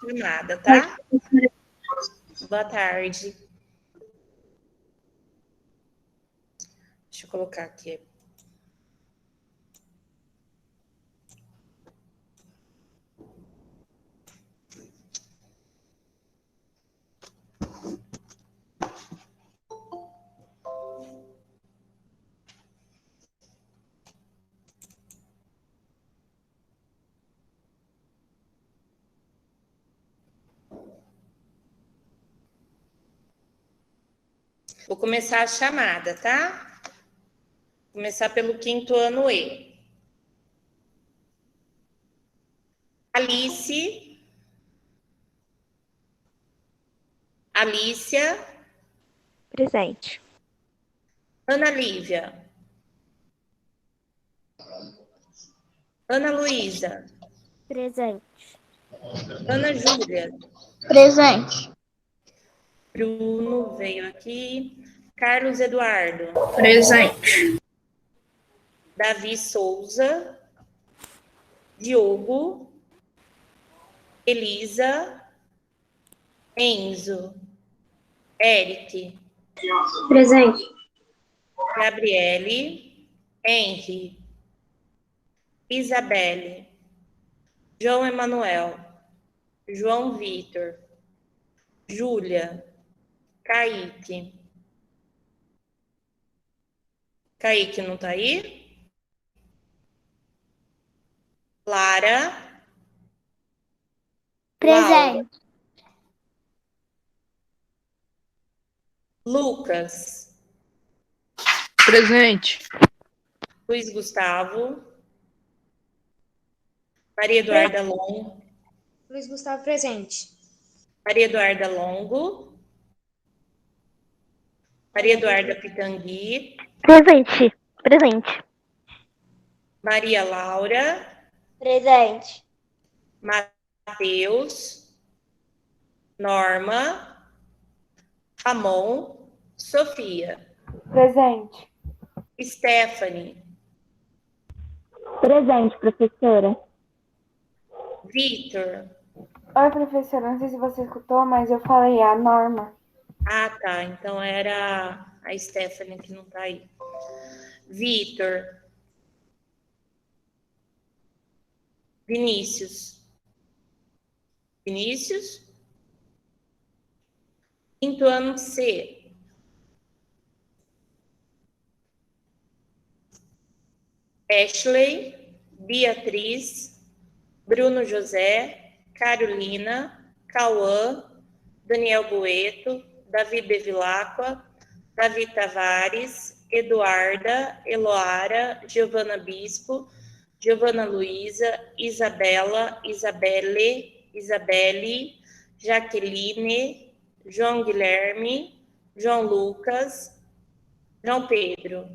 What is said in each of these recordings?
Nada, tá? Boa tarde. Deixa eu colocar aqui. Vou começar a chamada, tá? Vou começar pelo 5º ano E. Alice. Alícia. Presente. Ana Lívia. Ana Luísa. Presente. Ana Júlia. Presente. Bruno veio aqui. Carlos Eduardo. Presente. Davi Souza. Diogo. Elisa. Enzo. Eric. Presente. Gabriele. Henry. Isabelle. João Emanuel. João Vitor. Júlia. Kaique. Kaique não tá aí? Lara. Laura. Presente. Lucas. Presente. Luiz Gustavo. Maria Eduarda Longo. Luiz Gustavo, presente. Maria Eduarda Longo. Maria Eduarda Pitangui. Presente. Presente. Maria Laura. Presente. Matheus. Norma. Ramon. Sofia. Presente. Stephanie. Presente, professora. Vitor. Oi, professora. Não sei se você escutou, mas eu falei a Norma. Ah, tá. Então era a Stephanie que não tá aí. Vitor. Vinícius. Vinícius. 5º ano C. Ashley. Beatriz. Bruno José. Carolina. Cauã. Daniel Boeto. Davi Bevilacqua. Davi Tavares. Eduarda. Eloara. Giovana Bispo. Giovana Luísa. Isabela. Isabelle. Jaqueline. João Guilherme. João Lucas. João Pedro.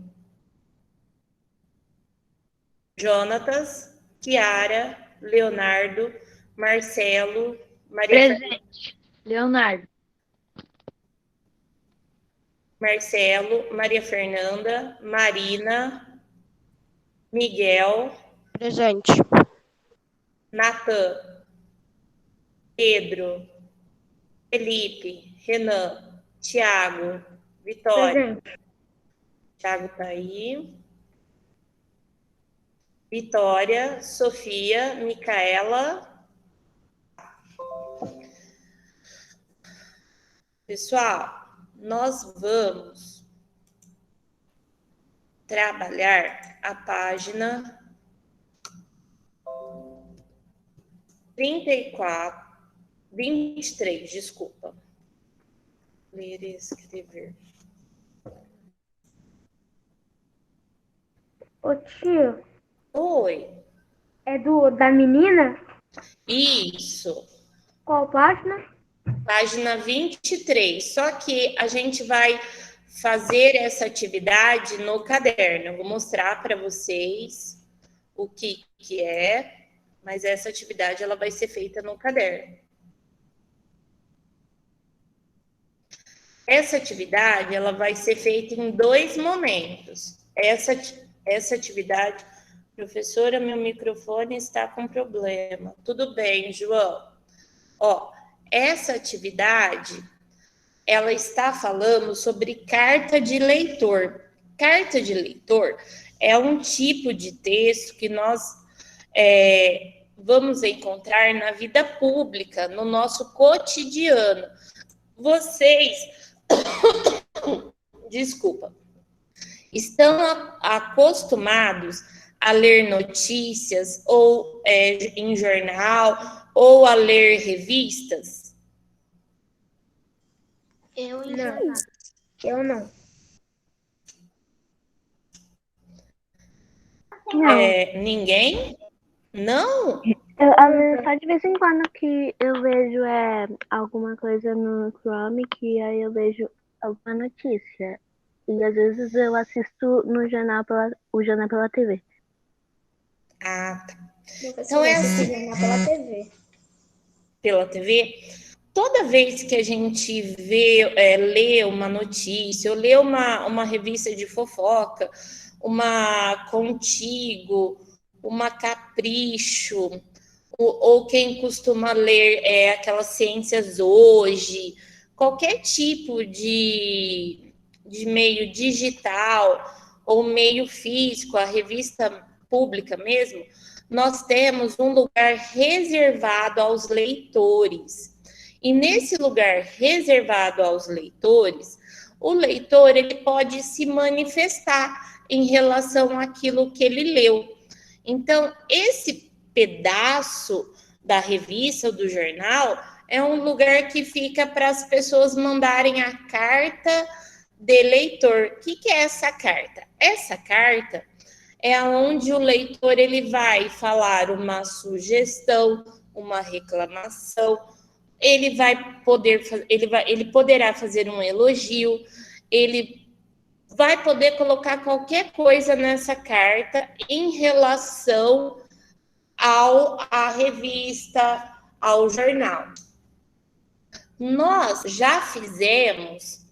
Jonatas. Kiara. Leonardo. Marcelo. Maria Presente. Leonardo. Marcelo, Maria Fernanda, Marina, Miguel, Presente. Natan, Pedro, Felipe, Renan, Tiago, Vitória. Presente. Tiago tá aí. Vitória, Sofia, Micaela. Pessoal, nós vamos trabalhar a página 23, desculpa. Ler e escrever. Ô tio, Oi. é da menina? Isso. Qual página? Página 23. Só que a gente vai fazer essa atividade no caderno. Eu vou mostrar para vocês o que é, mas essa atividade ela vai ser feita no caderno. Essa atividade ela vai ser feita em 2 momentos. Essa atividade, professora, meu microfone está com problema. Tudo bem, João. Ó, essa atividade, ela está falando sobre carta de leitor. Carta de leitor é um tipo de texto que nós vamos encontrar na vida pública, no nosso cotidiano. Vocês, desculpa, estão acostumados a ler notícias ou em jornal ou a ler revistas? Eu Não. Eu não. Ninguém? Não? Só de vez em quando que eu vejo alguma coisa no Chrome que aí eu vejo alguma notícia. E às vezes eu assisto no jornal o jornal pela TV. Ah, tá. Então é assim. Pela TV. Pela TV? Toda vez que a gente lê uma notícia, ou lê uma revista de fofoca, uma Contigo, uma Capricho, ou quem costuma ler aquelas Ciências Hoje, qualquer tipo de meio digital ou meio físico, a revista pública mesmo, nós temos um lugar reservado aos leitores. E nesse lugar reservado aos leitores, o leitor ele pode se manifestar em relação àquilo que ele leu. Então, esse pedaço da revista ou do jornal é um lugar que fica para as pessoas mandarem a carta de leitor. O que é essa carta? Essa carta é onde o leitor ele vai falar uma sugestão, uma reclamação, ele poderá fazer um elogio, ele vai poder colocar qualquer coisa nessa carta em relação à revista, ao jornal. Nós já fizemos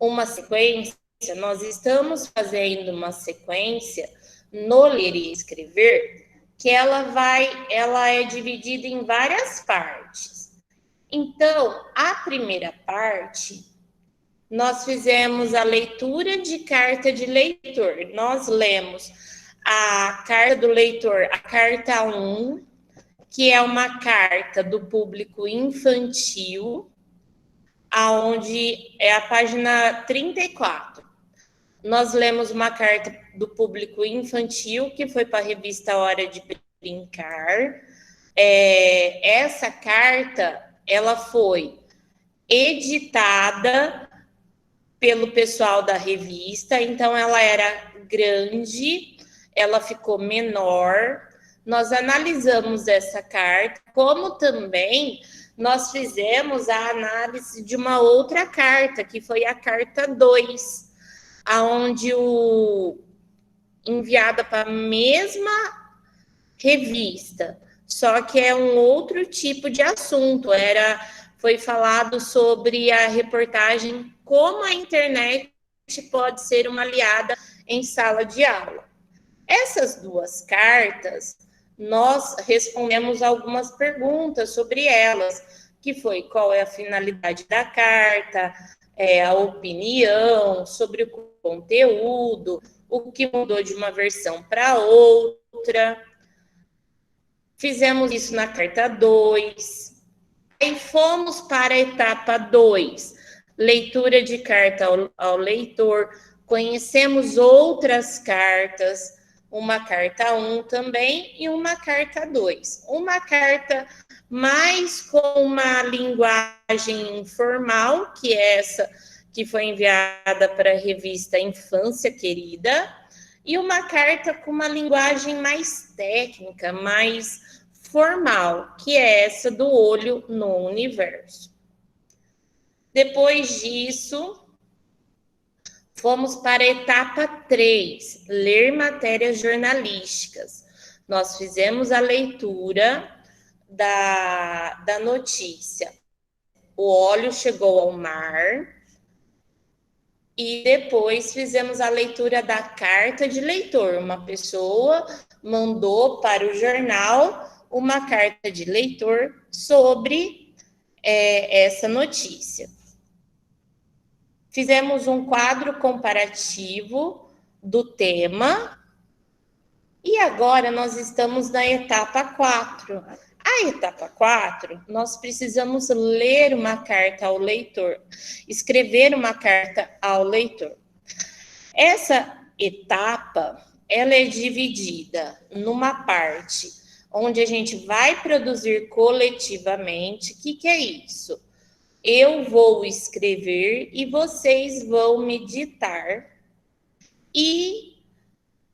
uma sequência, nós estamos fazendo uma sequência no Ler e Escrever, que ela é dividida em várias partes. Então, a primeira parte, nós fizemos a leitura de carta de leitor. Nós lemos a carta do leitor, a carta 1, que é uma carta do público infantil, aonde é a página 34. Nós lemos uma carta do público infantil, que foi para a revista Hora de Brincar. Essa carta, ela foi editada pelo pessoal da revista, então ela era grande, ela ficou menor. Nós analisamos essa carta, como também nós fizemos a análise de uma outra carta, que foi a carta 2, aonde enviada para a mesma revista, só que é um outro tipo de assunto. Foi falado sobre a reportagem como a internet pode ser uma aliada em sala de aula. Essas duas cartas, nós respondemos algumas perguntas sobre elas, que foi qual é a finalidade da carta, a opinião sobre o conteúdo, o que mudou de uma versão para outra. Fizemos isso na carta 2. Aí fomos para a etapa 2, leitura de carta ao leitor. Conhecemos outras cartas, uma carta 1 também e uma carta 2. Uma carta mais com uma linguagem informal, que é essa que foi enviada para a revista Infância Querida, e uma carta com uma linguagem mais técnica, mais formal, que é essa do Olho no Universo. Depois disso, fomos para a etapa 3, ler matérias jornalísticas. Nós fizemos a leitura da notícia. O óleo chegou ao mar. E depois fizemos a leitura da carta de leitor. Uma pessoa mandou para o jornal uma carta de leitor sobre essa notícia. Fizemos um quadro comparativo do tema e agora nós estamos na etapa 4. A etapa 4, nós precisamos ler uma carta ao leitor, escrever uma carta ao leitor. Essa etapa, ela é dividida numa parte onde a gente vai produzir coletivamente. O que é isso? Eu vou escrever e vocês vão me ditar. E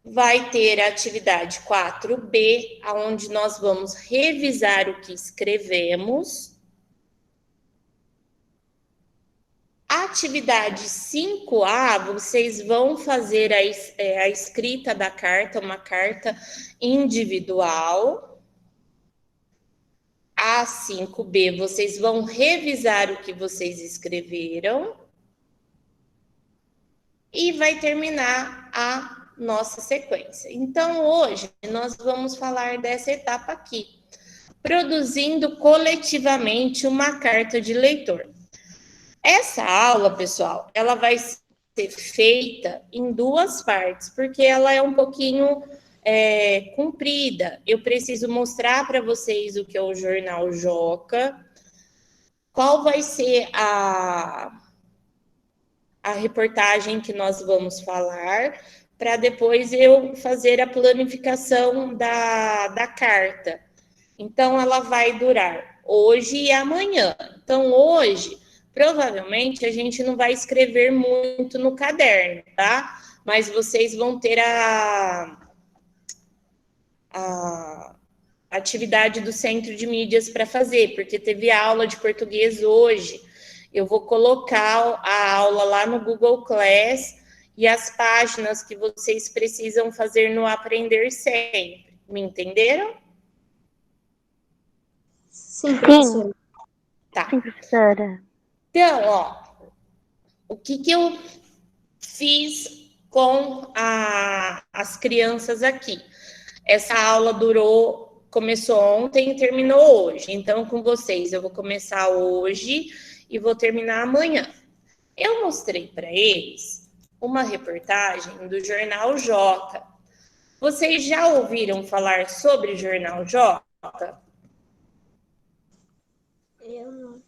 vai ter a atividade 4B, onde nós vamos revisar o que escrevemos. A atividade 5A, vocês vão fazer a escrita da carta, uma carta individual. A 5B, vocês vão revisar o que vocês escreveram. E vai terminar a nossa sequência. Então, hoje, nós vamos falar dessa etapa aqui, produzindo coletivamente uma carta de leitor. Essa aula, pessoal, ela vai ser feita em 2 partes, porque ela é um pouquinho comprida. Eu preciso mostrar para vocês o que é o Jornal Joca, qual vai ser a reportagem que nós vamos falar, para depois eu fazer a planificação da carta. Então, ela vai durar hoje e amanhã. Então, hoje, provavelmente, a gente não vai escrever muito no caderno, tá? Mas vocês vão ter a atividade do Centro de Mídias para fazer, porque teve aula de português hoje. Eu vou colocar a aula lá no Google Class e as páginas que vocês precisam fazer no Aprender Sempre. Me entenderam? Sim, professora. Tá. Sim, professora. Então, ó, o que eu fiz com as crianças aqui? Essa aula começou ontem e terminou hoje. Então, com vocês, eu vou começar hoje e vou terminar amanhã. Eu mostrei para eles uma reportagem do Jornal Joca. Vocês já ouviram falar sobre o Jornal Joca? Eu não.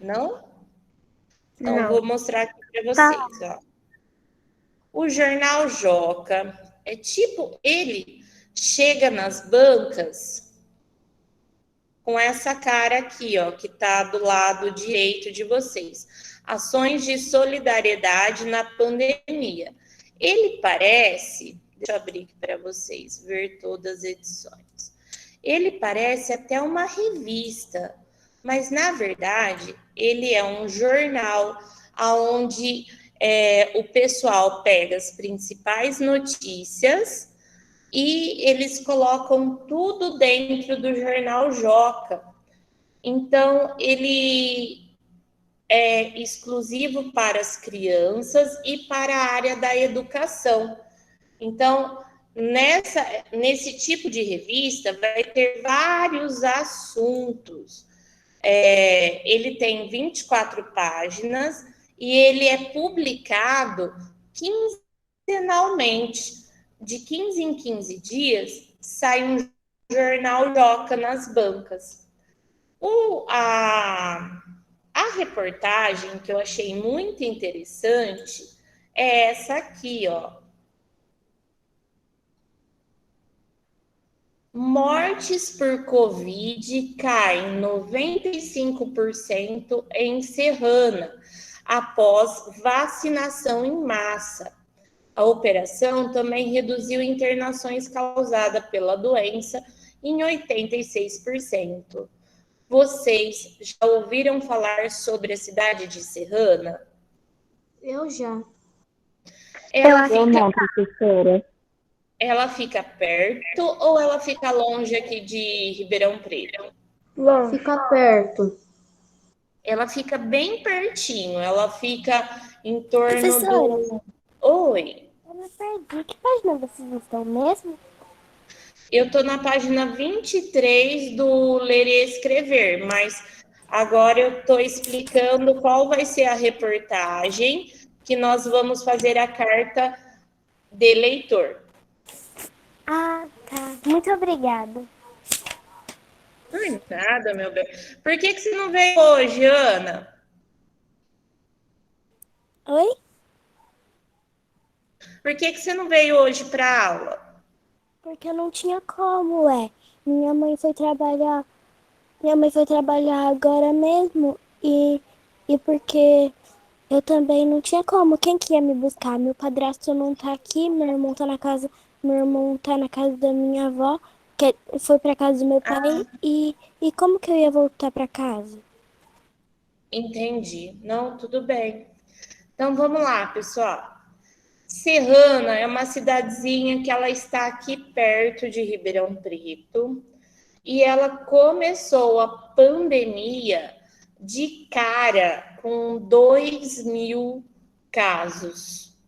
Não? Então, Não. vou mostrar aqui para vocês. Ó. O Jornal Joca ele chega nas bancas com essa cara aqui, ó, que está do lado direito de vocês. Ações de solidariedade na pandemia. Ele parece, deixa eu abrir aqui para vocês, ver todas as edições. Ele parece até uma revista, mas na verdade ele é um jornal onde o pessoal pega as principais notícias e eles colocam tudo dentro do Jornal Joca. Então, ele é exclusivo para as crianças e para a área da educação. Então, nesse tipo de revista, vai ter vários assuntos. Ele tem 24 páginas e ele é publicado quinzenalmente. De 15 em 15 dias, sai um Jornal Joca nas bancas. A reportagem que eu achei muito interessante é essa aqui, ó. Mortes por Covid caem 95% em Serrana após vacinação em massa. A operação também reduziu internações causadas pela doença em 86%. Vocês já ouviram falar sobre a cidade de Serrana? Eu já. Ela fica perto ou ela fica longe aqui de Ribeirão Preto? Longe. Fica perto. Ela fica bem pertinho, ela fica em torno Professora. do... Oi. Eu me perdi. Que página vocês estão mesmo? Eu estou na página 23 do Ler e Escrever, mas agora eu estou explicando qual vai ser a reportagem que nós vamos fazer a carta de leitor. Ah, tá. Muito obrigada. Por nada, meu bem. Por que você não veio hoje, Ana? Oi? Por que você não veio hoje para a aula? Porque eu não tinha como, Minha mãe foi trabalhar. Minha mãe foi trabalhar agora mesmo e porque eu também não tinha como. Quem que ia me buscar? Meu padrasto não tá aqui, meu irmão tá na casa, da minha avó, que foi pra casa do meu pai, e como que eu ia voltar pra casa? Entendi. Não, tudo bem. Então vamos lá, pessoal. Serrana é uma cidadezinha que ela está aqui perto de Ribeirão Preto e ela começou a pandemia de cara com 2.000 casos.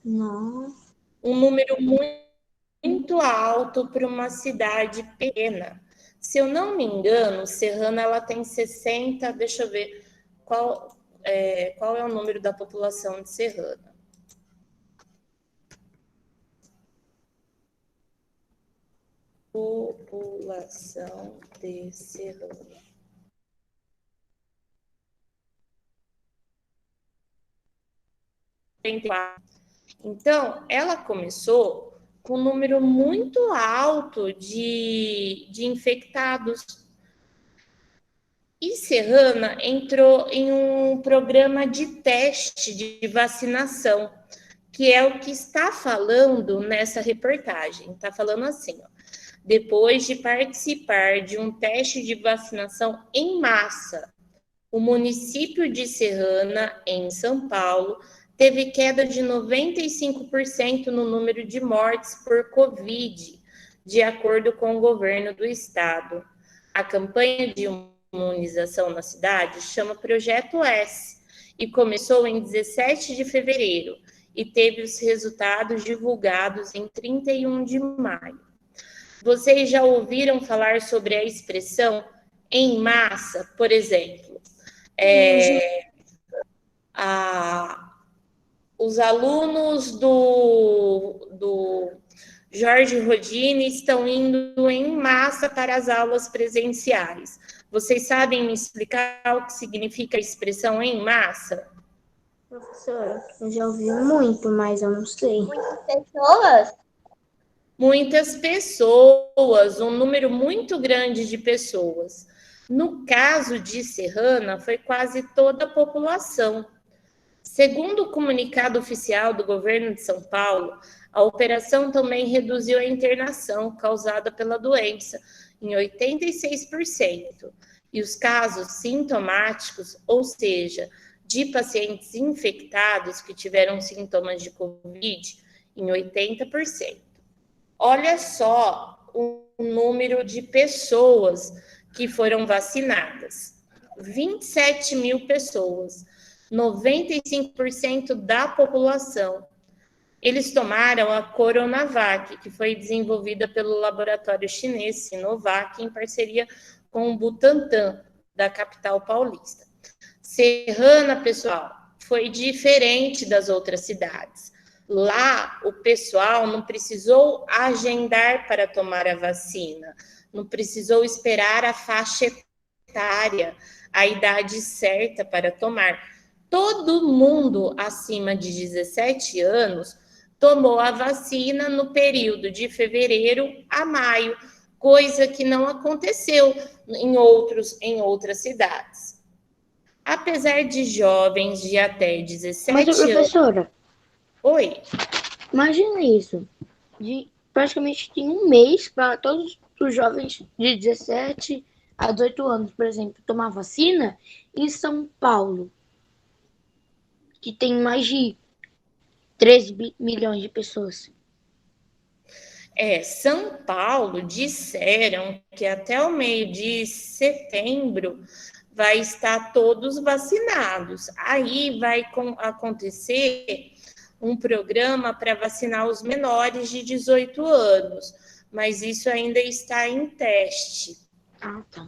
Não. Um número muito alto para uma cidade pequena. Se eu não me engano, Serrana ela tem 60, deixa eu ver qual é o número da população de Serrana. População de Serrana. Então, ela começou com um número muito alto de infectados. E Serrana entrou em um programa de teste de vacinação, que é o que está falando nessa reportagem. Está falando assim, ó. Depois de participar de um teste de vacinação em massa, o município de Serrana, em São Paulo, teve queda de 95% no número de mortes por Covid, de acordo com o governo do estado. A campanha de imunização na cidade chama Projeto S e começou em 17 de fevereiro e teve os resultados divulgados em 31 de maio. Vocês já ouviram falar sobre a expressão em massa, por exemplo? Os alunos do Jorge Rodini estão indo em massa para as aulas presenciais. Vocês sabem me explicar o que significa a expressão em massa? Professora, eu já ouvi muito, mas eu não sei. Muitas pessoas? Muitas pessoas, um número muito grande de pessoas. No caso de Serrana, foi quase toda a população. Segundo o comunicado oficial do governo de São Paulo, a operação também reduziu a internação causada pela doença em 86%, e os casos sintomáticos, ou seja, de pacientes infectados que tiveram sintomas de Covid, em 80%. Olha só o número de pessoas que foram vacinadas. 27 mil pessoas, 95% da população. Eles tomaram a Coronavac, que foi desenvolvida pelo laboratório chinês Sinovac, em parceria com o Butantan, da capital paulista. Serrana, pessoal, foi diferente das outras cidades. Lá, o pessoal não precisou agendar para tomar a vacina, não precisou esperar a faixa etária, a idade certa para tomar. Todo mundo acima de 17 anos tomou a vacina no período de fevereiro a maio, coisa que não aconteceu em outras cidades. Apesar de jovens de até 17 Mas, professora, anos... Oi. Imagina isso. Praticamente tem um mês para todos os jovens de 17 a 18 anos, por exemplo, tomar vacina em São Paulo, que tem mais de 13 milhões de pessoas. São Paulo disseram que até o meio de setembro vai estar todos vacinados. Aí vai acontecer um programa para vacinar os menores de 18 anos, mas isso ainda está em teste. Ah, tá.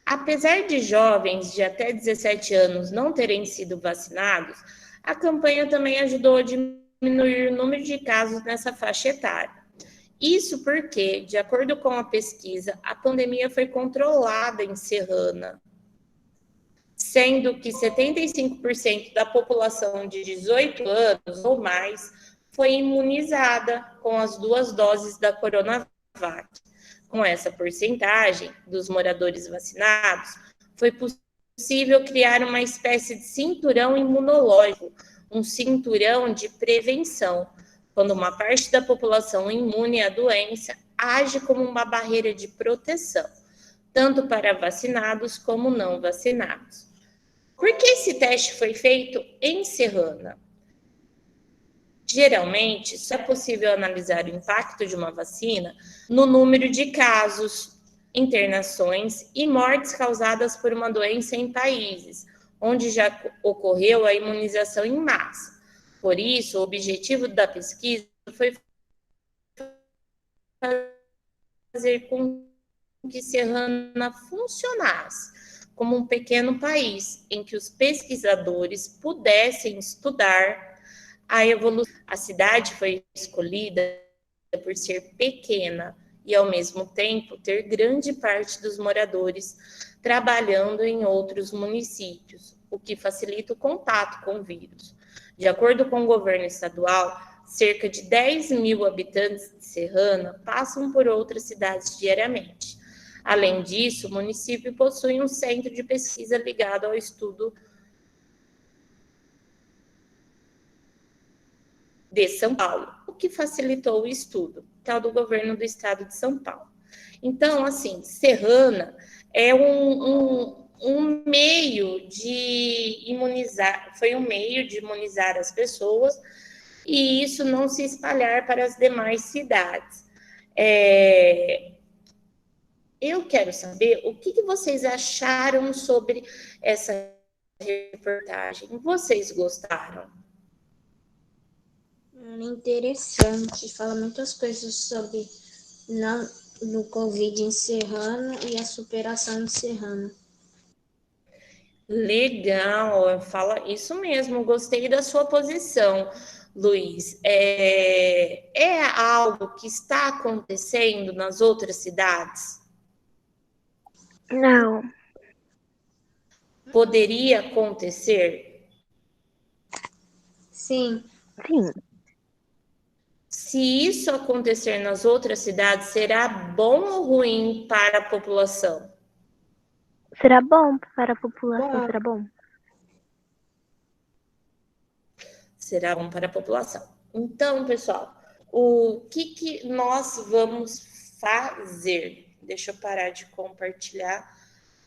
Apesar de jovens de até 17 anos não terem sido vacinados, a campanha também ajudou a diminuir o número de casos nessa faixa etária. Isso porque, de acordo com a pesquisa, a pandemia foi controlada em Serrana, sendo que 75% da população de 18 anos ou mais foi imunizada com as 2 doses da Coronavac. Com essa porcentagem dos moradores vacinados, foi possível criar uma espécie de cinturão imunológico, um cinturão de prevenção, quando uma parte da população imune à doença age como uma barreira de proteção, tanto para vacinados como não vacinados. Por que esse teste foi feito em Serrana? Geralmente, só é possível analisar o impacto de uma vacina no número de casos, internações e mortes causadas por uma doença em países onde já ocorreu a imunização em massa. Por isso, o objetivo da pesquisa foi fazer com que Serrana funcionasse como um pequeno país em que os pesquisadores pudessem estudar a evolução. A cidade foi escolhida por ser pequena e, ao mesmo tempo, ter grande parte dos moradores trabalhando em outros municípios, o que facilita o contato com o vírus. De acordo com o governo estadual, cerca de 10 mil habitantes de Serrana passam por outras cidades diariamente. Além disso, o município possui um centro de pesquisa ligado ao estudo de São Paulo, o que facilitou o estudo, tal do governo do estado de São Paulo. Então, assim, Serrana é um meio de imunizar, foi um meio de imunizar as pessoas e isso não se espalhar para as demais cidades. Eu quero saber o que vocês acharam sobre essa reportagem. Vocês gostaram? Interessante, fala muitas coisas sobre no Covid em Serrano e a superação em Serrano. Legal, fala isso mesmo, gostei da sua posição, Luiz. É algo que está acontecendo nas outras cidades? Não, Poderia acontecer? Sim, sim. Se isso acontecer nas outras cidades, será bom ou ruim para a população? Será bom para a população, Bom. será bom. Será bom para a população. Então, pessoal, o que nós vamos fazer? Deixa eu parar de compartilhar,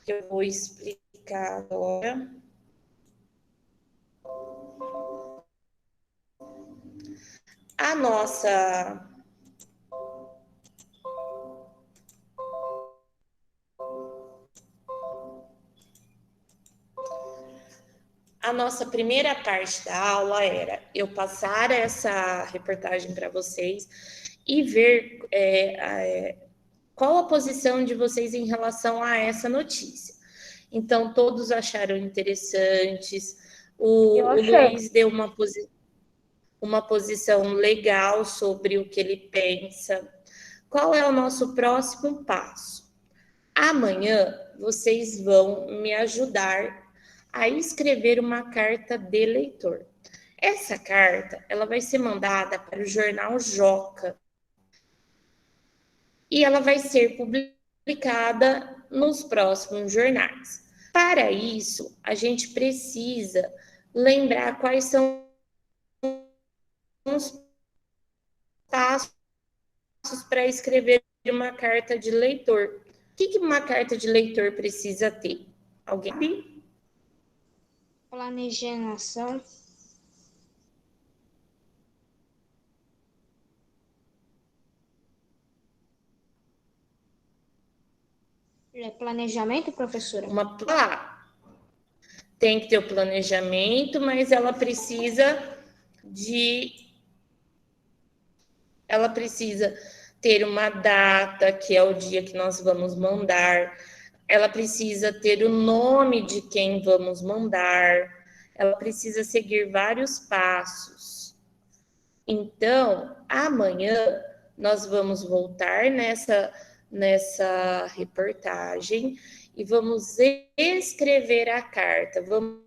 que eu vou explicar agora. A nossa primeira parte da aula era eu passar essa reportagem para vocês e ver qual a posição de vocês em relação a essa notícia. Então, todos acharam interessantes. O Luiz deu uma posição legal sobre o que ele pensa. Qual é o nosso próximo passo? Amanhã, vocês vão me ajudar a escrever uma carta de leitor. Essa carta, ela vai ser mandada para o jornal Joca e ela vai ser publicada nos próximos jornais. Para isso, a gente precisa lembrar quais são os passos para escrever uma carta de leitor. O que uma carta de leitor precisa ter? Alguém sabe? planejação, planejamento, professora? tem que ter o planejamento, mas ela precisa ter uma data, que é o dia que nós vamos mandar. Ela precisa ter o nome de quem vamos mandar. Ela precisa seguir vários passos. Então, amanhã nós vamos voltar nessa reportagem e vamos escrever a carta. Vamos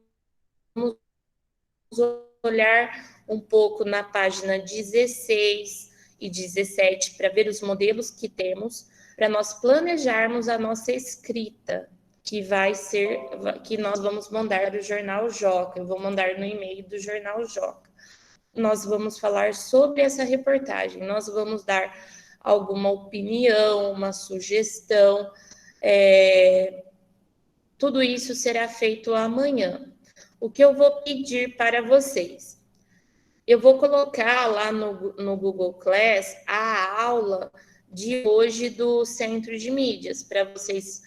olhar um pouco na página 16 e 17 para ver os modelos que temos, para nós planejarmos a nossa escrita, que nós vamos mandar para o Jornal Joca. Eu vou mandar no e-mail do Jornal Joca. Nós vamos falar sobre essa reportagem, nós vamos dar alguma opinião, uma sugestão, tudo isso será feito amanhã. O que eu vou pedir para vocês? Eu vou colocar lá no Google Class a aula de hoje do Centro de Mídias, para vocês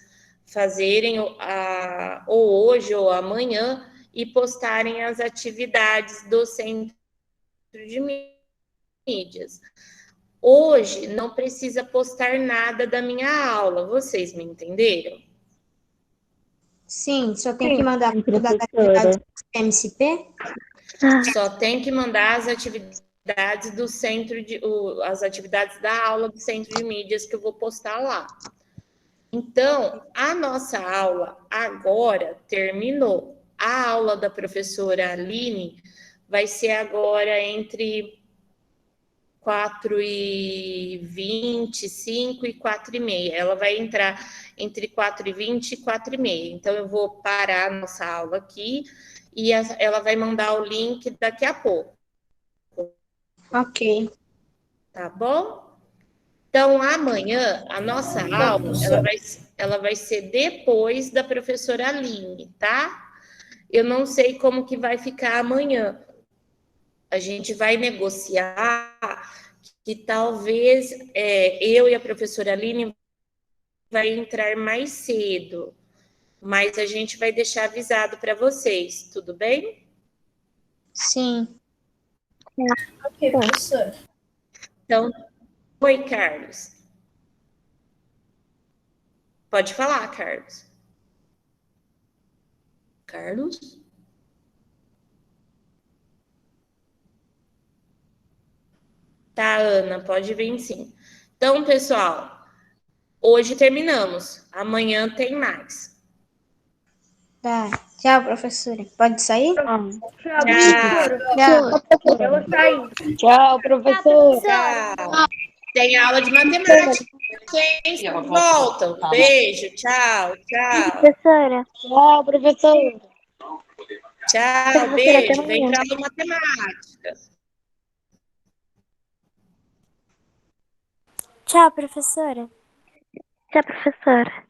fazerem ou hoje ou amanhã e postarem as atividades do Centro de Mídias. Hoje não precisa postar nada da minha aula, vocês me entenderam? Sim, só tem que mandar das atividades do MCP? Só tem que mandar as atividades as atividades da aula do Centro de Mídias que eu vou postar lá. Então, a nossa aula agora terminou. A aula da professora Aline vai ser agora entre 4h25 e 4h30. Ela vai entrar entre 4h20 e 4h30. Então, eu vou parar a nossa aula aqui e ela vai mandar o link daqui a pouco. Ok. Tá bom? Então, amanhã, a nossa aula, ela vai ser depois da professora Aline, tá? Eu não sei como que vai ficar amanhã. A gente vai negociar que talvez eu e a professora Aline vai entrar mais cedo, mas a gente vai deixar avisado para vocês, tudo bem? Sim. Ok, professora. Então, oi, Carlos. Pode falar, Carlos. Carlos? Tá, Ana, pode vir sim. Então, pessoal, hoje terminamos. Amanhã tem mais. Tá. Tchau, professora. Pode sair? Tchau. Tchau. Eu vou sair. Tchau, professor. Tchau. Tem aula de matemática. Vocês voltam. Beijo. Tchau. Tchau. Professora, Tchau, professor. Tchau. Beijo. Vem para aula de matemática. Tchau, professora. tchau, professora.